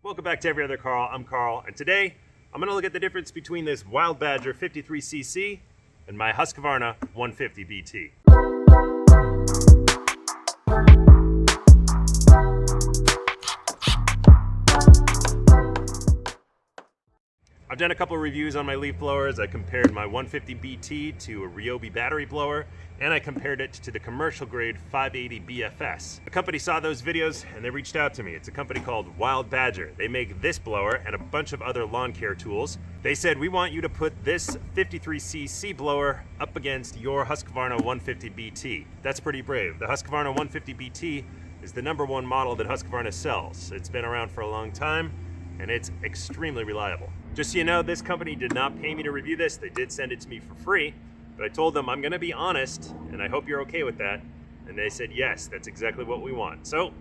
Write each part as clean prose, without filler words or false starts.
Welcome back to Every Other Carl. I'm Carl, and today I'm going to look at the difference between this Wild Badger 53cc and my Husqvarna 150 BT. I've done a couple of reviews on my leaf blowers. I compared my 150 BT to a Ryobi battery blower, and I compared it to the commercial grade 580 BFS. A company saw those videos and they reached out to me. It's a company called Wild Badger. They make this blower and a bunch of other lawn care tools. They said, we want you to put this 53cc blower up against your Husqvarna 150 BT. That's pretty brave. The Husqvarna 150 BT is the #1 model that Husqvarna sells. It's been around for a long time and it's extremely reliable. Just so you know, this company did not pay me to review this. They did send it to me for free, but I told them I'm gonna be honest, and I hope you're okay with that. And they said, yes, that's exactly what we want. So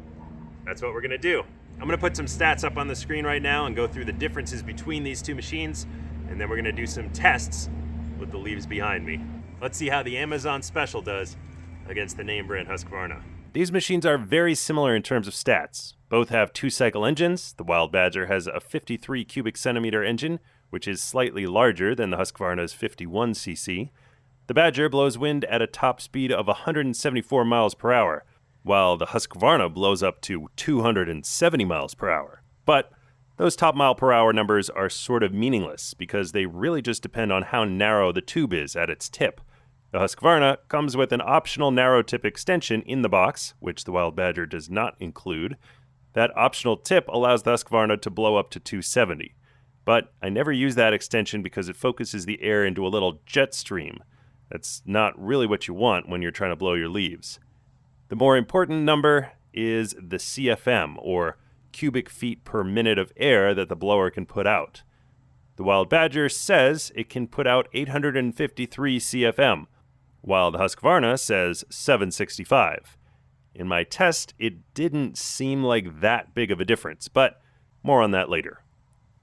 that's what we're gonna do. I'm gonna put some stats up on the screen right now and go through the differences between these two machines, and then we're gonna do some tests with the leaves behind me. Let's see how the Amazon Special does against the name brand Husqvarna. These machines are very similar in terms of stats. Both have 2-cycle engines. The Wild Badger has a 53 cubic centimeter engine, which is slightly larger than the Husqvarna's 51cc. The Badger blows wind at a top speed of 174 miles per hour, while the Husqvarna blows up to 270 miles per hour. But those top mile per hour numbers are sort of meaningless because they really just depend on how narrow the tube is at its tip. The Husqvarna comes with an optional narrow tip extension in the box, which the Wild Badger does not include. That optional tip allows the Husqvarna to blow up to 270. But I never use that extension because it focuses the air into a little jet stream. That's not really what you want when you're trying to blow your leaves. The more important number is the CFM, or cubic feet per minute of air that the blower can put out. The Wild Badger says it can put out 853 CFM, while the Husqvarna says 765. In my test, it didn't seem like that big of a difference, but more on that later.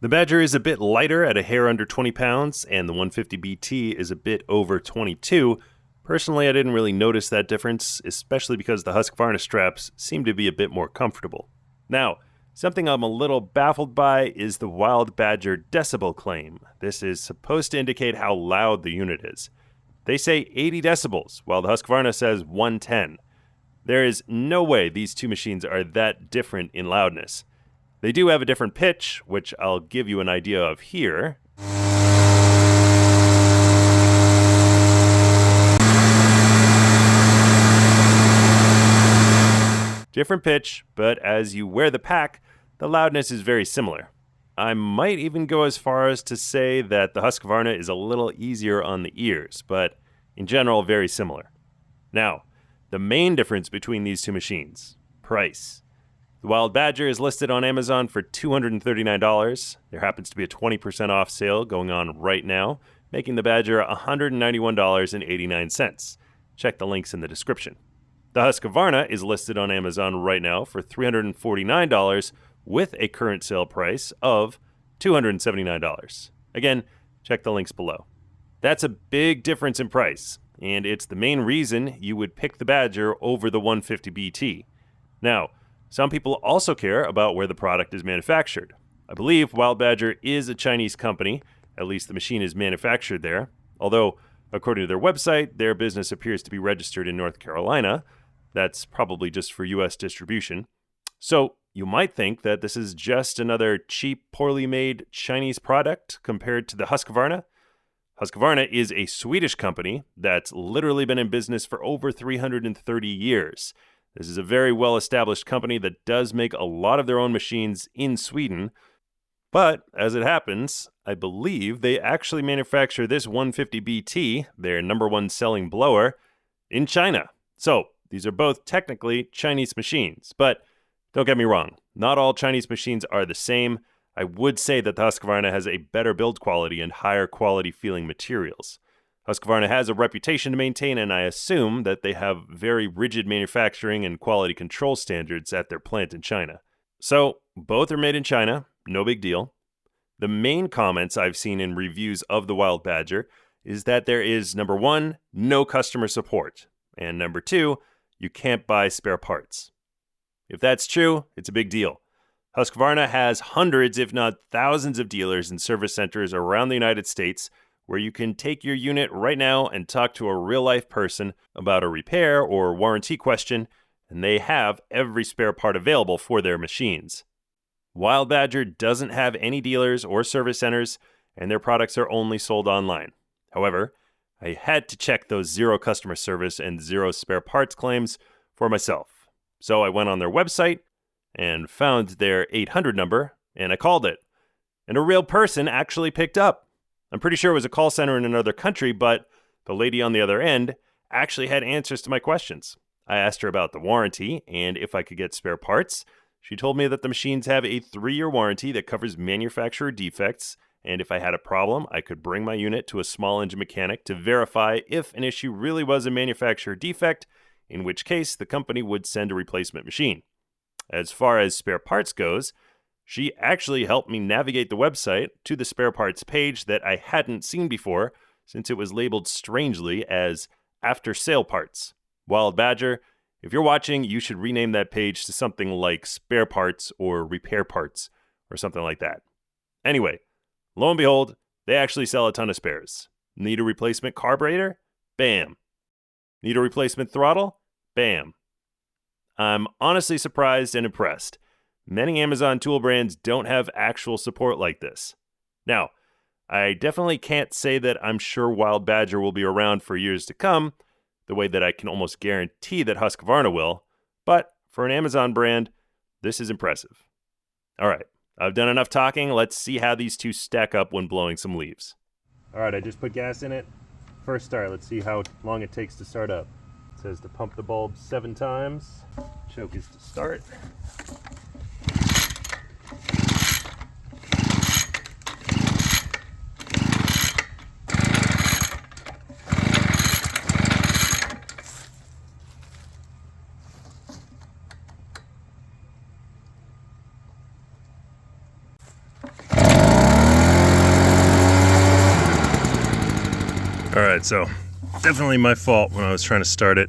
The Badger is a bit lighter at a hair under 20 pounds, and the 150 BT is a bit over 22. Personally, I didn't really notice that difference, especially because the Husqvarna straps seem to be a bit more comfortable. Now, something I'm a little baffled by is the Wild Badger decibel claim. This is supposed to indicate how loud the unit is. They say 80 decibels, while the Husqvarna says 110. There is no way these two machines are that different in loudness. They do have a different pitch, which I'll give you an idea of here. Different pitch, but as you wear the pack, the loudness is very similar. I might even go as far as to say that the Husqvarna is a little easier on the ears, but in general, very similar. Now, the main difference between these two machines: price. The Wild Badger is listed on Amazon for $239. There happens to be a 20% off sale going on right now, making the Badger $191.89. Check the links in the description. The Husqvarna is listed on Amazon right now for $349 with a current sale price of $279. Again, check the links below. That's a big difference in price, and it's the main reason you would pick the Badger over the 150 BT. Now, some people also care about where the product is manufactured. I believe Wild Badger is a Chinese company, at least the machine is manufactured there, although, according to their website, their business appears to be registered in North Carolina. That's probably just for US distribution. So, you might think that this is just another cheap, poorly made Chinese product compared to the Husqvarna. Husqvarna is a Swedish company that's literally been in business for over 330 years. This is a very well-established company that does make a lot of their own machines in Sweden. But, as it happens, I believe they actually manufacture this 150 BT, their #1 selling blower, in China. So, these are both technically Chinese machines, but don't get me wrong, not all Chinese machines are the same. I would say that the Husqvarna has a better build quality and higher quality feeling materials. Husqvarna has a reputation to maintain, and I assume that they have very rigid manufacturing and quality control standards at their plant in China. So, both are made in China, no big deal. The main comments I've seen in reviews of the Wild Badger is that there is, #1, no customer support, and #2, you can't buy spare parts. If that's true, it's a big deal. Husqvarna has hundreds, if not thousands, of dealers and service centers around the United States where you can take your unit right now and talk to a real-life person about a repair or warranty question, and they have every spare part available for their machines. Wild Badger doesn't have any dealers or service centers, and their products are only sold online. However, I had to check those 0 customer service and 0 spare parts claims for myself. So I went on their website and found their 800 number, and I called it. And a real person actually picked up. I'm pretty sure it was a call center in another country, but the lady on the other end actually had answers to my questions. I asked her about the warranty and if I could get spare parts. She told me that the machines have a 3-year warranty that covers manufacturer defects, and if I had a problem, I could bring my unit to a small engine mechanic to verify if an issue really was a manufacturer defect, in which case the company would send a replacement machine. As far as spare parts goes, she actually helped me navigate the website to the spare parts page that I hadn't seen before, since it was labeled strangely as after sale parts. Wild Badger, if you're watching, you should rename that page to something like spare parts or repair parts or something like that. Anyway, lo and behold, they actually sell a ton of spares. Need a replacement carburetor? Bam. Need a replacement throttle? Bam. I'm honestly surprised and impressed. Many Amazon tool brands don't have actual support like this. Now, I definitely can't say that I'm sure Wild Badger will be around for years to come, the way that I can almost guarantee that Husqvarna will, but for an Amazon brand, this is impressive. All right, I've done enough talking. Let's see how these two stack up when blowing some leaves. All right, I just put gas in it. First start, let's see how long it takes to start up. It says to pump the bulb 7 times. Choke is to start. Alright, so definitely my fault when I was trying to start it.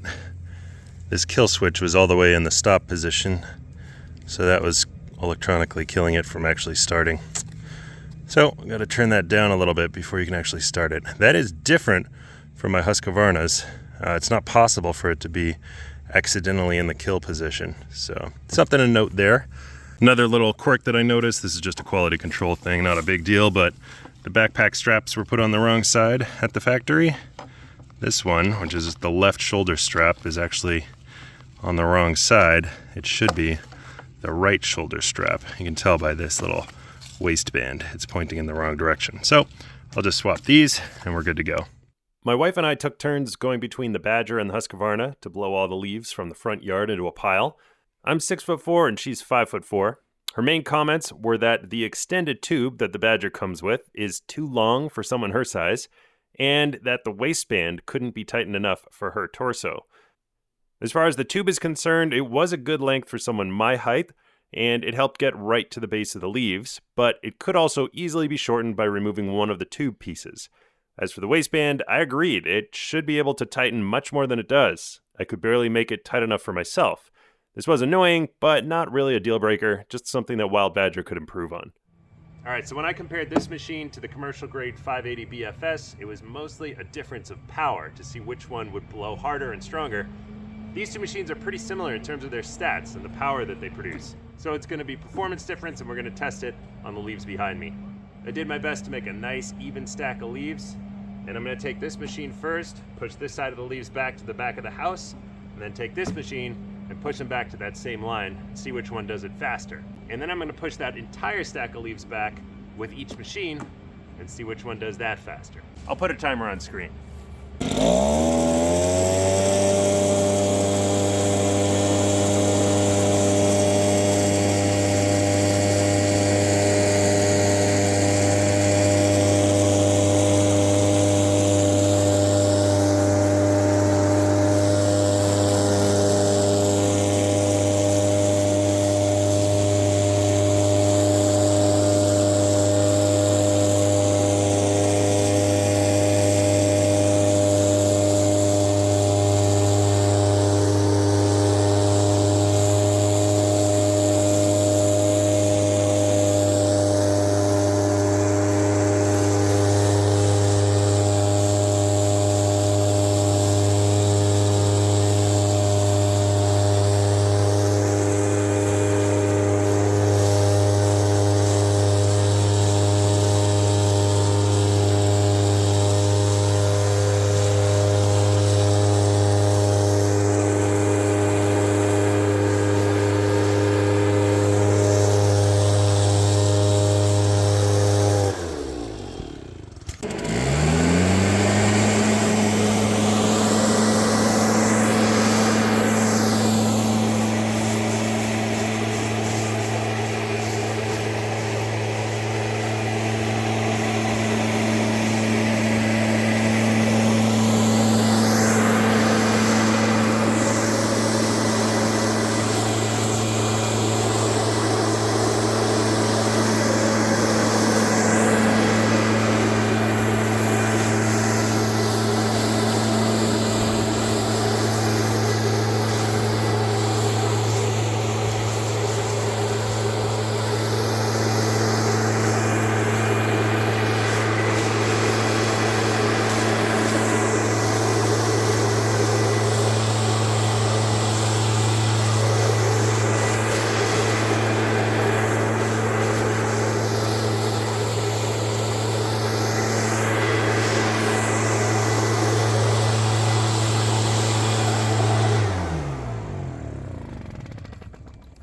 This kill switch was all the way in the stop position, so that was electronically killing it from actually starting. So I've got to turn that down a little bit before you can actually start it. That is different from my Husqvarnas. It's not possible for it to be accidentally in the kill position, so something to note there. Another little quirk that I noticed, this is just a quality control thing, not a big deal, but the backpack straps were put on the wrong side at the factory. This one, which is the left shoulder strap, is actually on the wrong side. It should be the right shoulder strap. You can tell by this little waistband, it's pointing in the wrong direction. So I'll just swap these and we're good to go. My wife and I took turns going between the Badger and the Husqvarna to blow all the leaves from the front yard into a pile. I'm 6'4" and she's 5'4". Her main comments were that the extended tube that the Badger comes with is too long for someone her size, and that the waistband couldn't be tightened enough for her torso. As far as the tube is concerned, it was a good length for someone my height, and it helped get right to the base of the leaves, but it could also easily be shortened by removing one of the tube pieces. As for the waistband, I agreed. It should be able to tighten much more than it does. I could barely make it tight enough for myself. This was annoying, but not really a deal breaker, just something that Wild Badger could improve on. Alright, so when I compared this machine to the commercial grade 580 BFS, it was mostly a difference of power to see which one would blow harder and stronger. These two machines are pretty similar in terms of their stats and the power that they produce. So it's going to be performance difference, and we're going to test it on the leaves behind me. I did my best to make a nice even stack of leaves, and I'm going to take this machine first, push this side of the leaves back to the back of the house, and then take this machine and push them back to that same line and see which one does it faster. And then I'm going to push that entire stack of leaves back with each machine and see which one does that faster. I'll put a timer on screen.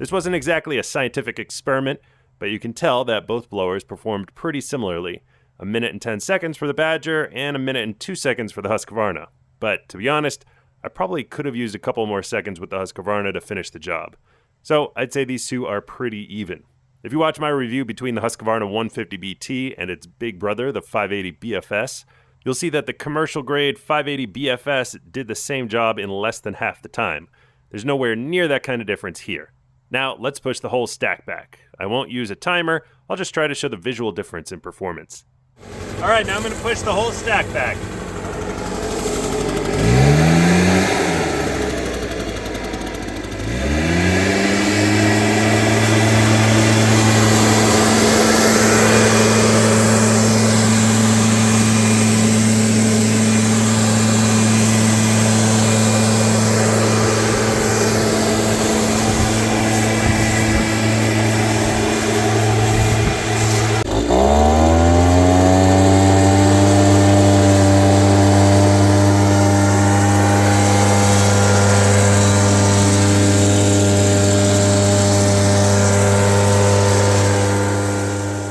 This wasn't exactly a scientific experiment, but you can tell that both blowers performed pretty similarly. 1 minute and 10 seconds for the Badger and 1 minute and 2 seconds for the Husqvarna. But to be honest, I probably could have used a couple more seconds with the Husqvarna to finish the job. So I'd say these two are pretty even. If you watch my review between the Husqvarna 150BT and its big brother, the 580 BFS, you'll see that the commercial grade 580 BFS did the same job in less than half the time. There's nowhere near that kind of difference here. Now let's push the whole stack back. I won't use a timer, I'll just try to show the visual difference in performance. Alright, now I'm going to push the whole stack back.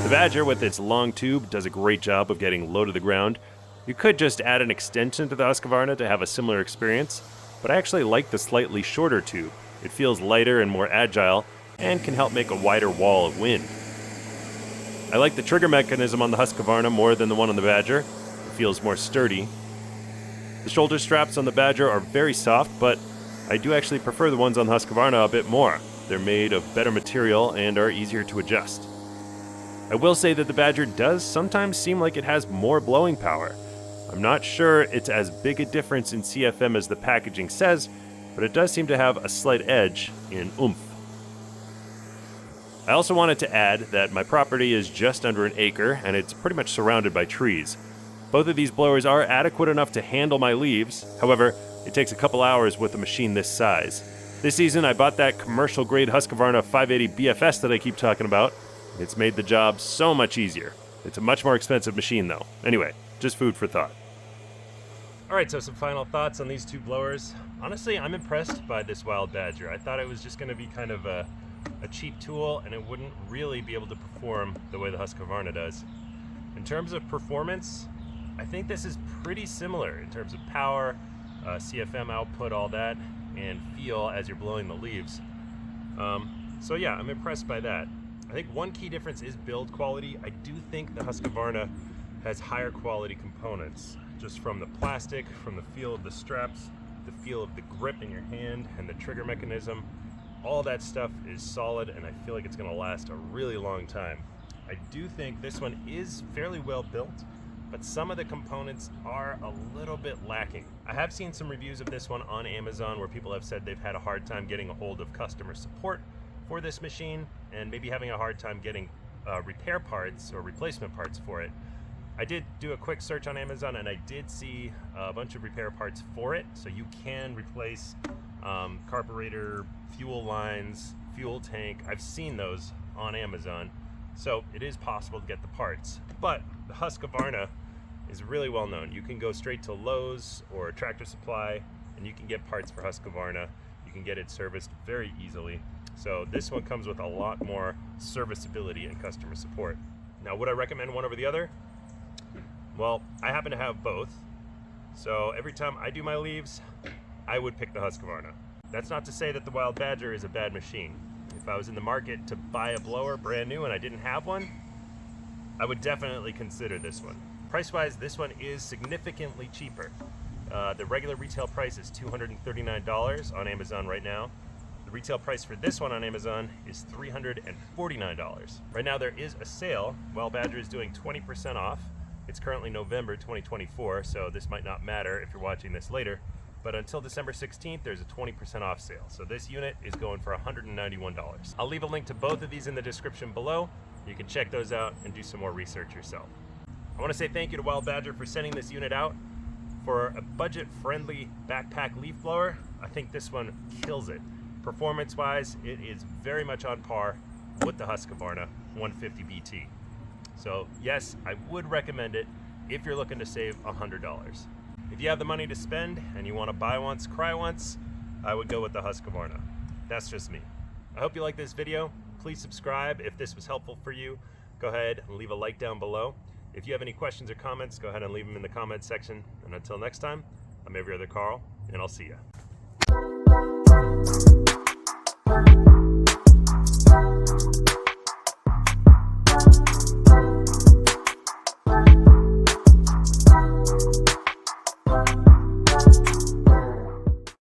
The Badger with its long tube does a great job of getting low to the ground. You could just add an extension to the Husqvarna to have a similar experience, but I actually like the slightly shorter tube. It feels lighter and more agile and can help make a wider wall of wind. I like the trigger mechanism on the Husqvarna more than the one on the Badger. It feels more sturdy. The shoulder straps on the Badger are very soft, but I do actually prefer the ones on the Husqvarna a bit more. They're made of better material and are easier to adjust. I will say that the Badger does sometimes seem like it has more blowing power. I'm not sure it's as big a difference in CFM as the packaging says, but it does seem to have a slight edge in oomph. I also wanted to add that my property is just under an acre and it's pretty much surrounded by trees. Both of these blowers are adequate enough to handle my leaves, however, it takes a couple hours with a machine this size. This season I bought that commercial grade Husqvarna 580 BFS that I keep talking about. It's made the job so much easier. It's a much more expensive machine though. Anyway, just food for thought. Alright, so some final thoughts on these two blowers. Honestly, I'm impressed by this Wild Badger. I thought it was just going to be kind of a cheap tool and it wouldn't really be able to perform the way the Husqvarna does. In terms of performance, I think this is pretty similar in terms of power, CFM output, all that, and feel as you're blowing the leaves. So yeah, I'm impressed by that. I think one key difference is build quality. I do think the Husqvarna has higher quality components, just from the plastic, from the feel of the straps, the feel of the grip in your hand, and the trigger mechanism. All that stuff is solid, and I feel like it's going to last a really long time. I do think this one is fairly well built, but some of the components are a little bit lacking. I have seen some reviews of this one on Amazon where people have said they've had a hard time getting a hold of customer support for this machine and maybe having a hard time getting repair parts or replacement parts for it. I did do a quick search on Amazon and I did see a bunch of repair parts for it, so you can replace carburetor, fuel lines, fuel tank. I've seen those on Amazon, so it is possible to get the parts. But the Husqvarna is really well known. You can go straight to Lowe's or Tractor Supply and you can get parts for Husqvarna. You can get it serviced very easily. So this one comes with a lot more serviceability and customer support. Now, would I recommend one over the other? Well, I happen to have both. So every time I do my leaves, I would pick the Husqvarna. That's not to say that the Wild Badger is a bad machine. If I was in the market to buy a blower brand new and I didn't have one, I would definitely consider this one. Price-wise, this one is significantly cheaper. The regular retail price is $239 on Amazon right now. The retail price for this one on Amazon is $349. Right now there is a sale. Wild Badger is doing 20% off. It's currently November 2024, so this might not matter if you're watching this later. But until December 16th, there's a 20% off sale. So this unit is going for $191. I'll leave a link to both of these in the description below. You can check those out and do some more research yourself. I want to say thank you to Wild Badger for sending this unit out. For a budget-friendly backpack leaf blower, I think this one kills it. Performance-wise, it is very much on par with the Husqvarna 150BT. So yes, I would recommend it if you're looking to save $100. If you have the money to spend and you want to buy once, cry once, I would go with the Husqvarna. That's just me. I hope you like this video. Please subscribe if this was helpful for you. Go ahead and leave a like down below. If you have any questions or comments, go ahead and leave them in the comments section. And until next time, I'm Every Other Carl, and I'll see you.